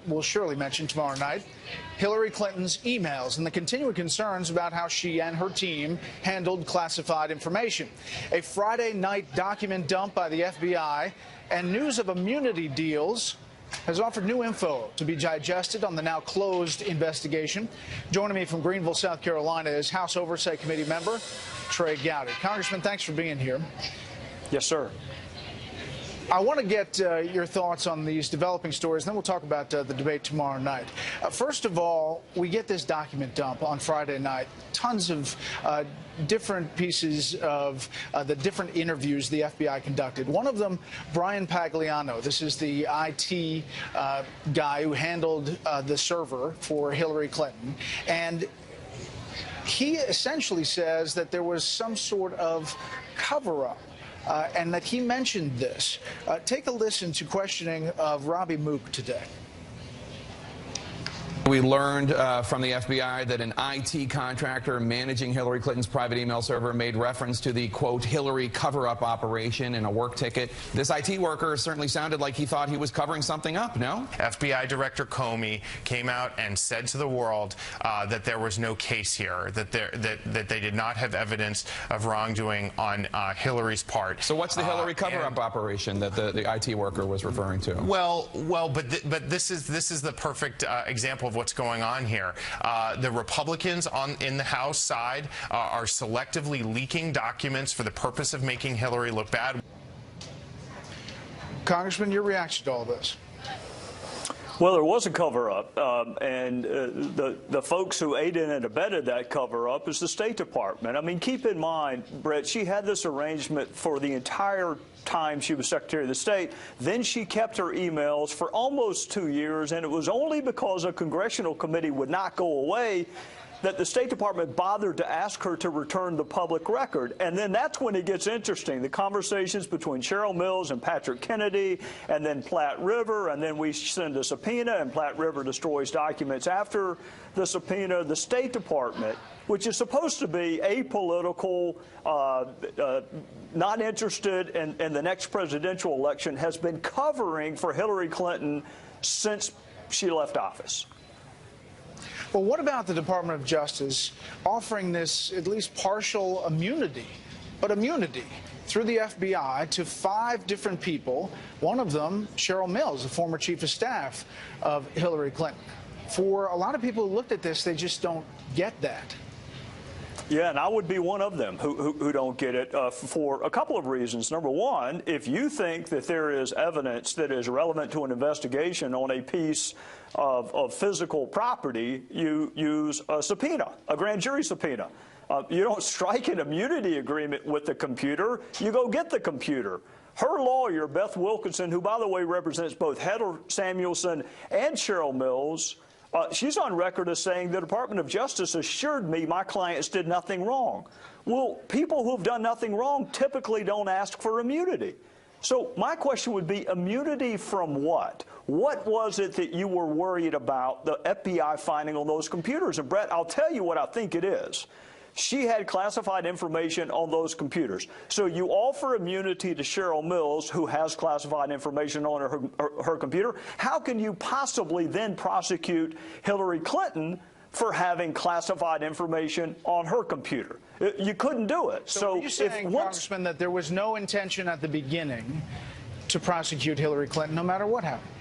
we'll surely mention tomorrow night, Hillary Clinton's emails and the continuing concerns about how she and her team handled classified information. A Friday night document dump by the FBI and news of immunity deals has offered new info to be digested on the now closed investigation. Joining me from Greenville, South Carolina is House Oversight Committee member Trey Gowdy. Congressman, thanks for being here. Yes, sir. I want to get your thoughts on these developing stories, and then we'll talk about the debate tomorrow night. First of all, we get this document dump on Friday night. Tons of different pieces of the different interviews the FBI conducted. One of them, Brian Pagliano. This is the IT guy who handled the server for Hillary Clinton. And he essentially says that there was some sort of cover-up. And that he mentioned this. Take a listen to questioning of Robbie Mook today. We learned from the FBI that an IT contractor managing Hillary Clinton's private email server made reference to the, quote, Hillary cover-up operation in a work ticket. This IT worker certainly sounded like he thought he was covering something up, no? FBI Director Comey came out and said to the world that there was no case here, that they did not have evidence of wrongdoing on Hillary's part. So what's the Hillary cover-up operation that the IT worker was referring to? But this is the perfect example of what's going on here. The Republicans in the House side are selectively leaking documents for the purpose of making Hillary look bad. Congressman, your reaction to all this? Well, there was a cover-up, and the folks who aided and abetted that cover-up is the State Department. I mean, keep in mind, Brett, she had this arrangement for the entire time she was Secretary of the State. Then she kept her emails for almost 2 years, and it was only because a congressional committee would not go away that the State Department bothered to ask her to return the public record. And then that's when it gets interesting. The conversations between Cheryl Mills and Patrick Kennedy, and then Platte River, and then we send a subpoena, and Platte River destroys documents after the subpoena. The State Department, which is supposed to be apolitical, not interested in the next presidential election, has been covering for Hillary Clinton since she left office. Well, what about the Department of Justice offering this at least partial immunity, but immunity through the FBI to 5 different people, one of them, Cheryl Mills, the former chief of staff of Hillary Clinton? For a lot of people who looked at this, they just don't get that. Yeah, and I would be one of them who don't get it for a couple of reasons. Number one, if you think that there is evidence that is relevant to an investigation on a piece of physical property, you use a subpoena, a grand jury subpoena. You don't strike an immunity agreement with the computer. You go get the computer. Her lawyer, Beth Wilkinson, who, by the way, represents both Heather Samuelson and Cheryl Mills, she's on record as saying the Department of Justice assured me my clients did nothing wrong. Well, people who have done nothing wrong typically don't ask for immunity. So my question would be, immunity from what? What was it that you were worried about the FBI finding on those computers? And Brett, I'll tell you what I think it is. She had classified information on those computers. So you offer immunity to Cheryl Mills, who has classified information on her computer. How can you possibly then prosecute Hillary Clinton for having classified information on her computer? You couldn't do it. So are you saying, Congressman, that there was no intention at the beginning to prosecute Hillary Clinton, no matter what happened?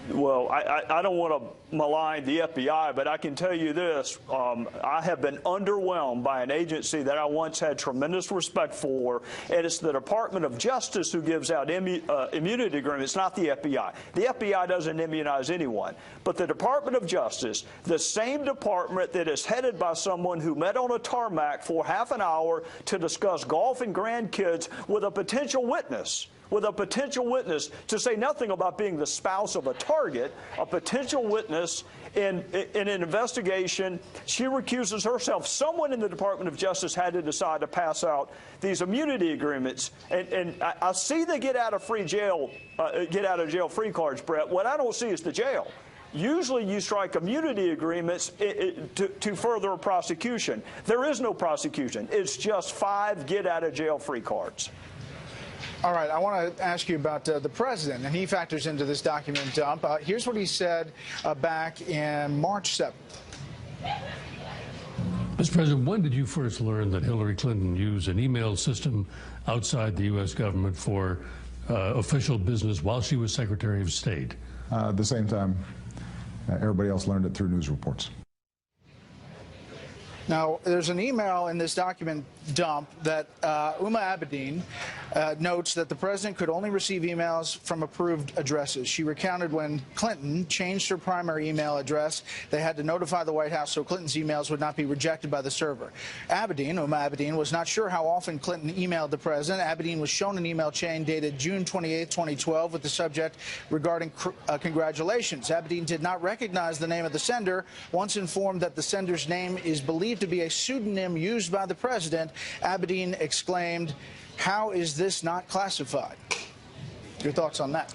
Well, I don't want to malign the FBI, but I can tell you this. I have been underwhelmed by an agency that I once had tremendous respect for, and it's the Department of Justice who gives out immunity agreements, not the FBI. The FBI doesn't immunize anyone. But the Department of Justice, the same department that is headed by someone who met on a tarmac for half an hour to discuss golf and grandkids with a potential witness, to say nothing about being the spouse of a target, a potential witness in an investigation. She recuses herself. Someone in the Department of Justice had to decide to pass out these immunity agreements. And I see the get out of jail free cards, Brett. What I don't see is the jail. Usually you strike immunity agreements to further a prosecution. There is no prosecution. It's just 5 get out of jail free cards. All right, I want to ask you about the president, and he factors into this document dump. Here's what he said back in March 7th. Mr. President, when did you first learn that Hillary Clinton used an email system outside the U.S. government for official business while she was Secretary of State? At the same time, everybody else learned it through news reports. Now, there's an email in this document dump that Uma Abedin notes that the president could only receive emails from approved addresses. She recounted when Clinton changed her primary email address, they had to notify the White House so Clinton's emails would not be rejected by the server. Uma Abedin, was not sure how often Clinton emailed the president. Abedin was shown an email chain dated June 28, 2012 with the subject regarding congratulations. Abedin did not recognize the name of the sender. Once informed that the sender's name is believed to be a pseudonym used by the president, Abedin exclaimed, "How is this not classified?" Your thoughts on that?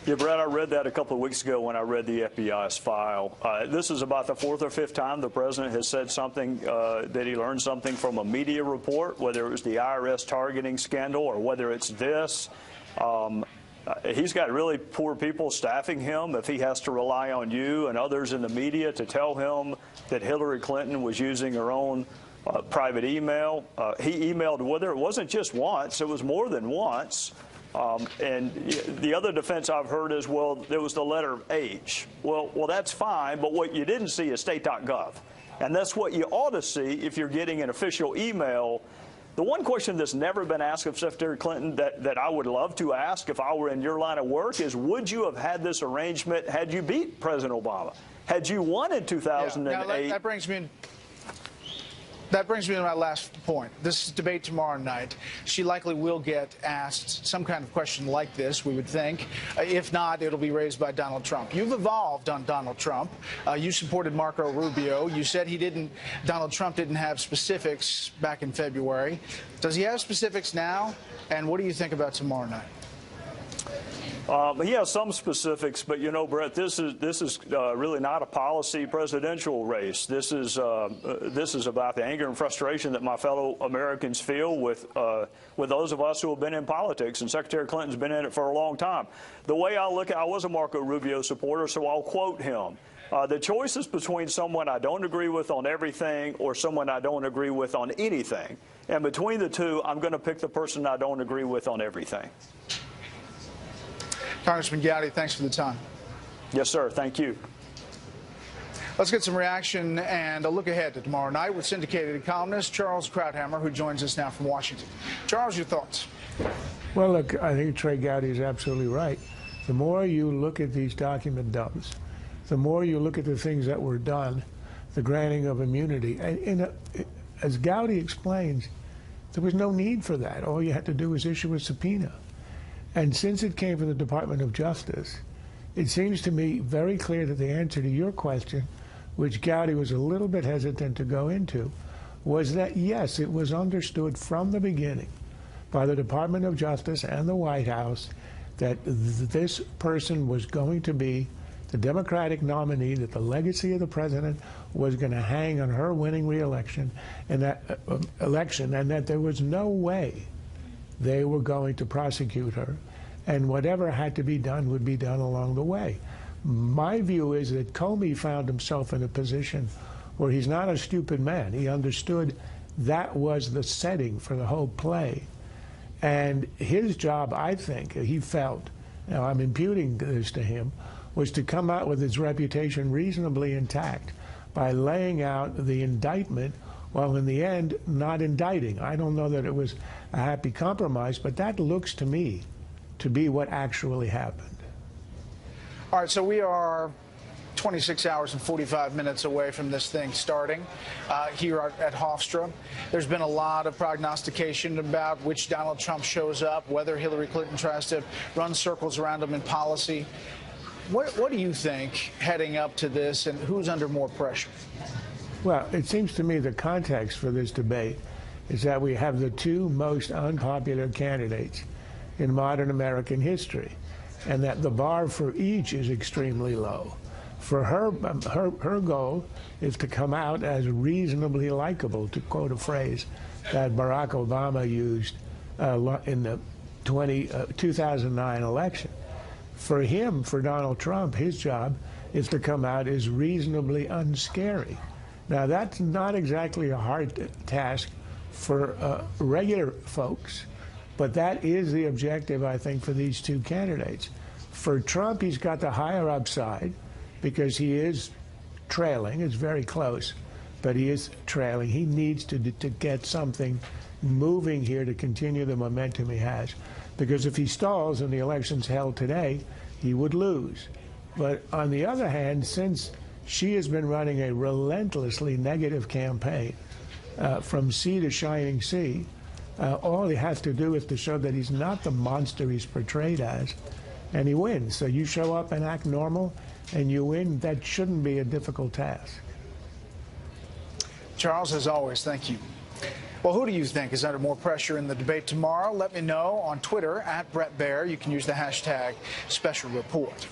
Yeah, Brad, I read that a couple of weeks ago when I read the FBI's file. This is about the fourth or fifth time the president has said something, that he learned something from a media report, whether it was the IRS targeting scandal or whether it's this. He's got really poor people staffing him if he has to rely on you and others in the media to tell him that Hillary Clinton was using her own private email. He emailed with her. It wasn't just once. It was more than once. And the other defense I've heard is, well, there was the letter H. Well, that's fine, but what you didn't see is state.gov. And that's what you ought to see if you're getting an official email. The one question that's never been asked of Secretary Clinton that I would love to ask if I were in your line of work is, would you have had this arrangement had you beat President Obama? Had you won in 2008? Yeah. Now, that brings me to my last point. This debate tomorrow night, she likely will get asked some kind of question like this, we would think. If not, it'll be raised by Donald Trump. You've evolved on Donald Trump. You supported Marco Rubio. You said Donald Trump didn't have specifics back in February. Does he have specifics now? And what do you think about tomorrow night? He has some specifics, but you know, Brett, this is really not a policy presidential race. This is about the anger and frustration that my fellow Americans feel with those of us who have been in politics, and Secretary Clinton's been in it for a long time. The way I look at it, I was a Marco Rubio supporter, so I'll quote him. The choice is between someone I don't agree with on everything or someone I don't agree with on anything. And between the two, I'm going to pick the person I don't agree with on everything. Congressman Gowdy, thanks for the time. Yes, sir. Thank you. Let's get some reaction and a look ahead to tomorrow night with syndicated columnist Charles Krauthammer, who joins us now from Washington. Charles, your thoughts? Well, look, I think Trey Gowdy is absolutely right. The more you look at these document dumps, the more you look at the things that were done, the granting of immunity. And as Gowdy explains, there was no need for that. All you had to do was issue a subpoena. And since it came from the Department of Justice, it seems to me very clear that the answer to your question, which Gowdy was a little bit hesitant to go into, was that, yes, it was understood from the beginning by the Department of Justice and the White House that this person was going to be the Democratic nominee, that the legacy of the president was going to hang on her winning re-election and that and that there was no way they were going to prosecute her, and whatever had to be done would be done along the way. My view is that Comey found himself in a position where he's not a stupid man. He understood that was the setting for the whole play. And his job, I think, he felt, now I'm imputing this to him, was to come out with his reputation reasonably intact by laying out the indictment while in the end not indicting. I don't know that it was a happy compromise, but that looks to me to be what actually happened. All right, so we are 26 hours and 45 minutes away from this thing starting here at Hofstra. There's been a lot of prognostication about which Donald Trump shows up, whether Hillary Clinton tries to run circles around him in policy. What do you think heading up to this, and who's under more pressure? Well, it seems to me the context for this debate is that we have the two most unpopular candidates in modern American history, and that the bar for each is extremely low. For her goal is to come out as reasonably likable, to quote a phrase that Barack Obama used in the 2009 election. For him, for Donald Trump, his job is to come out as reasonably unscary. Now, that's not exactly a hard task for regular folks, but that is the objective, I think, for these two candidates. For Trump, he's got the higher upside because he is trailing. It's very close, but he is trailing. He needs to get something moving here to continue the momentum he has. Because if he stalls and the election's held today, he would lose. But on the other hand, since she has been running a relentlessly negative campaign from sea to shining sea, all he has to do is to show that he's not the monster he's portrayed as, and he wins. So you show up and act normal, and you win. That shouldn't be a difficult task. Charles, as always, thank you. Well, who do you think is under more pressure in the debate tomorrow? Let me know on Twitter @BrettBaer. You can use the hashtag #SpecialReport.